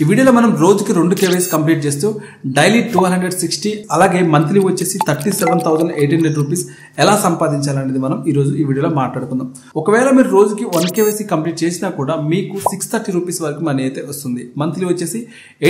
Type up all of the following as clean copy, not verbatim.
ఈ వీడియోలో మనం రోజుకి 2 KYC కంప్లీట్ చేస్తూ డైలీ 260 అలాగే మంత్లీ వచ్చేసి 37,800 రూపీస్ ఎలా సంపాదించాలనేది మనం ఈ రోజు ఈ వీడియోలో మాట్లాడుకుందాం. ఒకవేళ మీరు రోజుకి 1 KYC కంప్లీట్ చేసినా కూడా మీకు 630 రూపీస్ వరకు మనీ అయితే వస్తుంది. మంత్లీ వచ్చేసి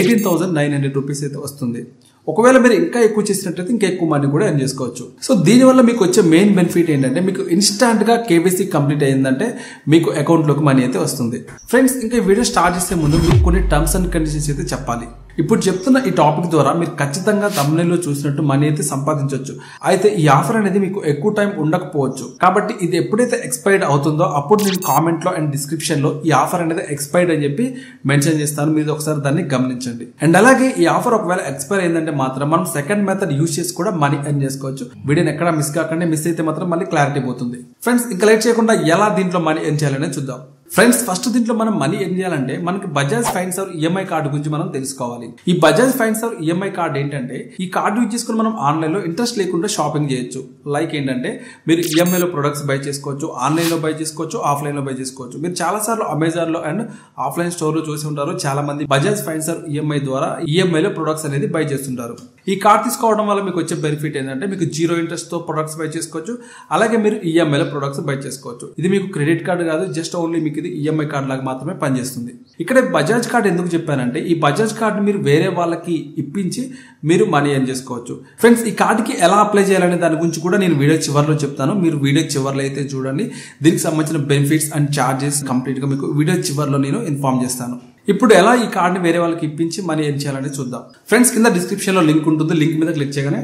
18,900 రూపీస్ అయితే వస్తుంది. ఒకవేళ మీరు ఇంకా ఎక్కువ చేసినట్లయితే ఇంకా ఎక్కువ మనీ కూడా ఎర్న్ చేసుకోవచ్చు. సో దీనివల్ల మీకు వచ్చే మెయిన్ బెనిఫిట్ ఏంటంటే మీకు ఇన్స్టాంట్ గా KYC కంప్లీట్ అయ్యిందంటే మీకు అకౌంట్ లోకి మనీ అయితే వస్తుంది. ఫ్రెండ్స్, ఇంకా ఈ వీడియో స్టార్ట్ చేసే ముందు మీకు కొన్ని టర్మ్స్ అండ్ కండిషన్స్ అయితే చెప్పాలి. ఇప్పుడు చెప్తున్న ఈ టాపిక్ ద్వారా మీరు ఖచ్చితంగా thumbnail లో చూసినట్టు మనీ అయితే సంపాదించవచ్చు. అయితే ఈ ఆఫర్ అనేది మీకు ఎక్కువ టైం ఉండకపోవచ్చు. కాబట్టి ఇది ఎప్పుడైతే ఎక్స్పైర్డ్ అవుతుందో అప్పుడు నేను కామెంట్ లో అండ్ డిస్క్రిప్షన్ లో ఈ ఆఫర్ అనేది ఎక్స్పైర్డ్ అని చెప్పి మెన్షన్ చేస్తాను. మీరు ఒకసారి దాన్ని గమనించండి. అండ్ అలాగే ఈ ఆఫర్ ఒకవేళ ఎక్స్పైర్ అయిందంటే మాత్రం మనం సెకండ్ మెథడ్ యూజ్ చేసి కూడా మనీ ఎర్న్ చేసుకోవచ్చు. వీడియోని ఎక్కడ మిస్ కాకండి. మిస్ అయితే మాత్రం మళ్ళీ క్లారిటీ పోతుంది. ఫ్రెండ్స్, ఇంకా లేట్ చేయకుండా ఎలా దీంట్లో మనీ ఎర్న్ చేయాలనే చూద్దాం. ఫ్రెండ్స్, ఫస్ట్ దీంట్లో మనం మనీ ఎర్న్ చేయాలంటే మనకి బజాజ్ ఫైనాన్స్ ఈఎంఐ కార్డు గురించి మనం తెలుసుకోవాలి. ఈ బజాజ్ ఫైనాన్స్ ఈఎంఐ కార్డు ఏంటంటే ఈ కార్డు యూజ్ చేసుకుని మనం ఆన్లైన్ లో ఇంట్రెస్ట్ లేకుండా షాపింగ్ చేయొచ్చు. లైక్ ఏంటంటే మీరు ఈఎంఐ లో ప్రొడక్ట్స్ బై చేసుకోవచ్చు, ఆన్లైన్ లో బై చేసుకోవచ్చు, ఆఫ్లైన్ లో బై చేసుకోవచ్చు. మీరు చాలా సార్లు అమెజాన్ లో అండ్ ఆఫ్లైన్ స్టోర్ లో చూసి ఉంటారు. చాలా మంది బజాజ్ ఫైనాన్స్ ఈఎంఐ ద్వారా ఈఎంఐ లో ప్రొడక్ట్స్ అనేది బై చేస్తుంటారు. ఈ కార్డు తీసుకోవడం వల్ల మీకు వచ్చే బెనిఫిట్ ఏంటంటే మీకు 0 ఇంట్రెస్ట్ తో ప్రొడక్ట్స్ బై చేసుకోవచ్చు. అలాగే మీరు ఈఎంఐ లో ప్రొడక్ట్స్ బై చేసుకోవచ్చు. ఇది మీకు క్రెడిట్ కార్డు కాదు, జస్ట్ ఓన్లీ మీకు ఇది ఈఎంఐ కార్డు లాగా మాత్రమే పనిచేస్తుంది. ఇక్కడ బజాజ్ కార్డు ఎందుకు చెప్పానంటే ఈ బజాజ్ కార్డు మీరు వేరే వాళ్ళకి ఇప్పించి మీరు మనీ ఎర్న్ చేసుకోవచ్చు. ఫ్రెండ్స్, ఈ కార్డుకి ఎలా అప్లై చేయాలనే దాని గురించి కూడా నేను వీడియో చివరిలో చెప్తాను. మీరు వీడియో చివరిలో అయితే చూడండి. దీనికి సంబంధించిన బెనిఫిట్స్ అండ్ చార్జెస్ కంప్లీట్ గా మీకు వీడియో చివరిలో నేను ఇన్ఫార్మ్ చేస్తాను. ఇప్పుడు ఎలా ఈ కార్డుని వేరే వాళ్ళకి ఇప్పించి మనీ ఎర్న్ చేయాలని చూద్దాం. ఫ్రెండ్స్, కింద డిస్క్రిప్షన్ లో లింక్ ఉంటుంది. లింక్ మీద క్లిక్ చేయగానే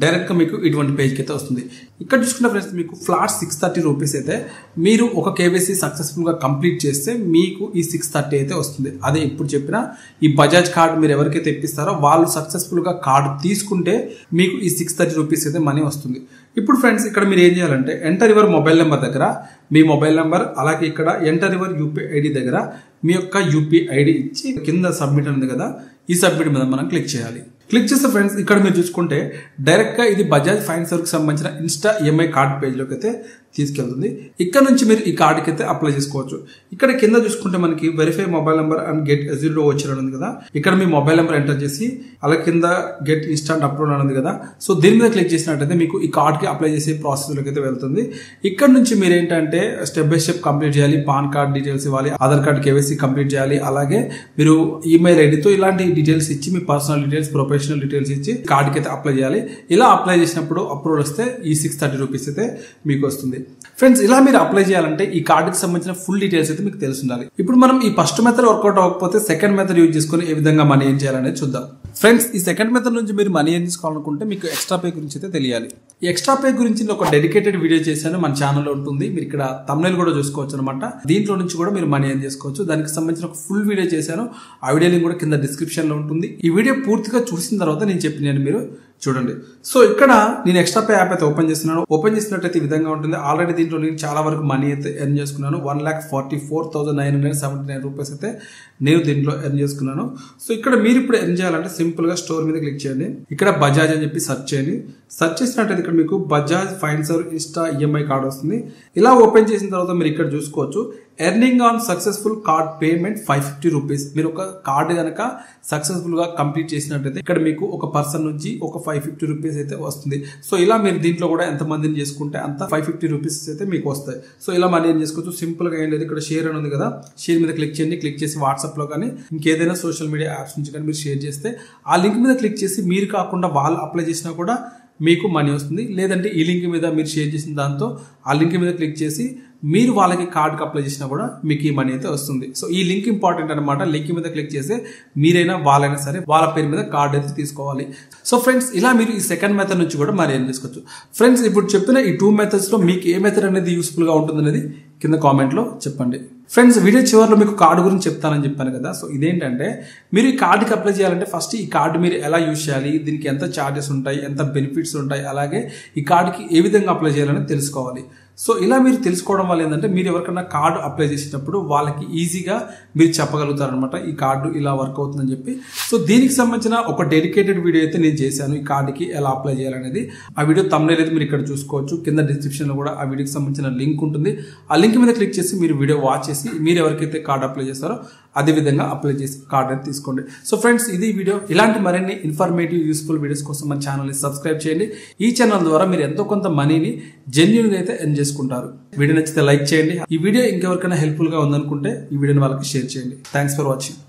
డైరెక్ట్ గా మీకు ఇటువంటి పేజ్ కి అయితే వస్తుంది. ఇక్కడ చూసుకున్న ఫ్రెండ్స్ మీకు ఫ్లాట్ 630 రూపీస్ అయితే మీరు ఒక KYC సక్సెస్ఫుల్ గా కంప్లీట్ చేస్తే మీకు ఈ 630 అయితే వస్తుంది. అదే ఇప్పుడు చెప్పిన ఈ బజాజ్ కార్డు మీరు ఎవరికైతే ఇప్పిస్తారో వాళ్ళు సక్సెస్ఫుల్ గా కార్డు తీసుకుంటే మీకు ఈ 630 రూపీస్ అయితే మనీ వస్తుంది. ఇప్పుడు ఫ్రెండ్స్, ఇక్కడ మీరు ఏం చేయాలంటే ఎంటర్ యువర్ మొబైల్ నెంబర్ దగ్గర మీ మొబైల్ నెంబర్, అలాగే ఇక్కడ ఎంటర్ యువర్ UPI ID దగ్గర మీ యొక్క UPI ID ఇచ్చి కింద సబ్మిట్ ఉంది కదా, ఈ సబ్మిట్ మీద మనం క్లిక్ చేయాలి. క్లిక్ చేస్తే ఫ్రెండ్స్ ఇక్కడ మీరు చూసుకుంటే డైరెక్ట్ గా ఇది బజాజ్ ఫైనాన్స్ కి సంబంధించిన ఇన్స్టా ఈఎంఐ కార్డ్ పేజ్ లోకి అయితే తీసుకెళ్తుంది. ఇక్కడ నుంచి మీరు ఈ కార్డుకి అయితే అప్లై చేసుకోవచ్చు. ఇక్కడ కింద చూసుకుంటే మనకి verify mobile number and get ఎజిరో వచ్చి ఉంది కదా, ఇక్కడ మీ మొబైల్ నెంబర్ ఎంటర్ చేసి అలాగే కింద గెట్ ఇన్స్టాంట్ అప్లోడ్ అనేది కదా, సో దీని మీద క్లిక్ చేసినట్టయితే మీకు ఈ కార్డ్కి అప్లై చేసే ప్రాసెస్ లోకి అయితే వెళ్తుంది. ఇక్కడ నుంచి మీరు ఏంటంటే స్టెప్ బై స్టెప్ కంప్లీట్ చేయాలి. పాన్ కార్డ్ డీటెయిల్స్ ఇవ్వాలి, ఆధార్ కార్డ్ KYC కంప్లీట్ చేయాలి. అలాగే మీరు ఈమెయిల్ ఐడితో ఇలాంటి డీటెయిల్స్ ఇచ్చి మీ పర్సనల్ డీటెయిల్స్, ప్రొఫెషనల్ డీటెయిల్స్ ఇచ్చి కార్డ్కి అయితే అప్లై చేయాలి. ఇలా అప్లై చేసినప్పుడు అప్రూవల్ వస్తే ఈ 630 రూపీస్ అయితే మీకు వస్తుంది. ఫ్రెండ్స్, ఇలా మీరు అప్లై చేయాలంటే ఈ కార్డుకి సంబంధించిన ఫుల్ డీటెయిల్స్ అయితే మీకు తెలిసి ఉండాలి. ఇప్పుడు మనం ఈ ఫస్ట్ మెథడ్ వర్కౌట్ అవ్వకపోతే సెకండ్ మెథడ్ యూజ్ చేసుకుని ఏ విధంగా మనీ ఎర్న్ చేయాలనేది చూద్దాం. ఫ్రెండ్స్, ఈ సెకండ్ మెథడ్ నుంచి మీరు మనీ ఎర్న్ చేసుకోవాలనుకుంటే మీకు ఎక్స్ట్రా పే గురించి అయితే తెలియాలి. ఈ ఎక్స్ట్రా పే గురించి ఒక డెడికేటెడ్ వీడియో చేశాను, మన ఛానల్లో ఉంటుంది. మీరు ఇక్కడ thumbnail కూడా చూసుకోవచ్చు అనమాట. దీంట్లో నుంచి కూడా మీరు మనీ ఎర్న్ చేసుకోవచ్చు. దానికి సంబంధించిన ఒక ఫుల్ వీడియో చేశాను. ఆ వీడియో లింక్ కూడా కింద డిస్క్రిప్షన్ లో ఉంటుంది. ఈ వీడియో పూర్తిగా చూసిన తర్వాత నేను చెప్పిన మీరు చూడండి. సో ఇక్కడ నేను ఎక్స్ట్రా పే యాప్ అయితే ఓపెన్ చేస్తున్నాను. ఓపెన్ చేసినట్టయితే ఈ విధంగా ఉంటుంది. ఆల్రెడీ దీంట్లో నేను చాలా వరకు మనీ అయితే ఎర్న్ చేసుకున్నాను. 1,44,979 రూపీస్ అయితే నేను దీంట్లో ఎర్న్ చేసుకున్నాను. సో ఇక్కడ మీరు ఇప్పుడు ఎర్న్ చేయాలంటే సింపుల్ గా స్టోర్ మీద క్లిక్ చేయండి. ఇక్కడ బజాజ్ అని చెప్పి సెర్చ్ చేయండి. సెర్చ్ చేసినట్టయితే ఇక్కడ మీకు Bajaj finance Insta EMI card వస్తుంది. ఇలా ఓపెన్ చేసిన తర్వాత మీరు ఇక్కడ చూసుకోవచ్చు earning on successful card payment 550 rupees. మీరు ఒక కార్డు కనుక సక్సెస్ఫుల్ గా కంప్లీట్ చేసినట్టయితే ఇక్కడ మీకు ఒక పర్సన్ నుంచి ఒక 550 రూపీస్ అయితే వస్తుంది. సో ఇలా మీరు దీంట్లో కూడా ఎంత మందిని చేసుకుంటే అంత 550 రూపీస్ అయితే మీకు వస్తాయి. సో ఇలా మనీ ఏం చేసుకోవచ్చు. సింపుల్ గా ఏం లేదు, ఇక్కడ షేర్ అని ఉంది కదా, షేర్ మీద క్లిక్ చేయండి. క్లిక్ చేసి వాట్సాప్ లో కానీ ఇంకేదైనా సోషల్ మీడియా యాప్స్ నుంచి కానీ మీరు షేర్ చేస్తే ఆ లింక్ మీద క్లిక్ చేసి మీరు కాకుండా వాళ్ళు అప్లై చేసినా కూడా మీకు మనీ వస్తుంది. లేదంటే ఈ లింక్ మీద మీరు షేర్ చేసిన దాంతో ఆ లింక్ మీద క్లిక్ చేసి మీరు వాళ్ళకి కార్డ్కి అప్లై చేసినా కూడా మీకు ఈ మనీ అయితే వస్తుంది. సో ఈ లింక్ ఇంపార్టెంట్ అనమాట. లింక్ మీద క్లిక్ చేస్తే మీరైనా వాళ్ళైనా సరే వాళ్ళ పేరు మీద కార్డ్ అయితే తీసుకోవాలి. సో ఫ్రెండ్స్, ఇలా మీరు ఈ సెకండ్ మెథడ్ నుంచి కూడా మనీ ఎర్న్ చేసుకోవచ్చు. ఫ్రెండ్స్, ఇప్పుడు చెప్పిన ఈ 2 మెథడ్స్ లో మీకు ఏ మెథడ్ అనేది యూస్ఫుల్ గా ఉంటుంది అనేది కింద కామెంట్ లో చెప్పండి. ఫ్రెండ్స్, వీడియో చివరిలో మీకు కార్డు గురించి చెప్తానని చెప్పాను కదా. సో ఇదేంటంటే మీరు ఈ కార్డుకి అప్లై చేయాలంటే ఫస్ట్ ఈ కార్డు మీరు ఎలా యూజ్ చేయాలి, దీనికి ఎంత ఛార్జెస్ ఉంటాయి, ఎంత బెనిఫిట్స్ ఉంటాయి, అలాగే ఈ కార్డుకి ఏ విధంగా అప్లై చేయాలని తెలుసుకోవాలి. సో ఇలా మీరు తెలుసుకోవడం వల్ల ఏంటంటే మీరు ఎవరికైనా కార్డు అప్లై చేసేటప్పుడు వాళ్ళకి ఈజీగా మీరు చెప్పగలుగుతారనమాట ఈ కార్డు ఇలా వర్క్ అవుతుందని చెప్పి. సో దీనికి సంబంధించిన ఒక డెడికేటెడ్ వీడియో అయితే నేను చేశాను ఈ కార్డుకి ఎలా అప్లై చేయాలనేది. ఆ వీడియో thumbnail అయితే మీరు ఇక్కడ చూసుకోవచ్చు. కింద డిస్క్రిప్షన్ లో కూడా ఆ వీడియోకి సంబంధించిన లింక్ ఉంటుంది. ఆ లింక్ మీద క్లిక్ చేసి మీరు వీడియో వాచ్ చేసి మీరు ఎవరికైతే కార్డు అప్లై చేస్తారో అదే విధంగా అప్లై చేసి కార్డ్ అయితే తీసుకోండి. సో ఫ్రెండ్స్, ఇది వీడియో. ఇలాంటి మరిన్ని ఇన్ఫర్మేటివ్ యూస్ఫుల్ వీడియోస్ కోసం మన ఛానల్ని సబ్స్క్రైబ్ చేయండి. ఈ ఛానల్ ద్వారా మీరు ఎంతో కొంత మనీని జెన్యూన్గా అయితే ఎర్న్ చేసుకుంటారు. వీడియో నచ్చితే లైక్ చేయండి. ఈ వీడియో ఇంకెవరికైనా హెల్ప్ఫుల్ గా ఉందనుకుంటే ఈ వీడియోని వాళ్ళకి షేర్ చేయండి. Thanks for watching.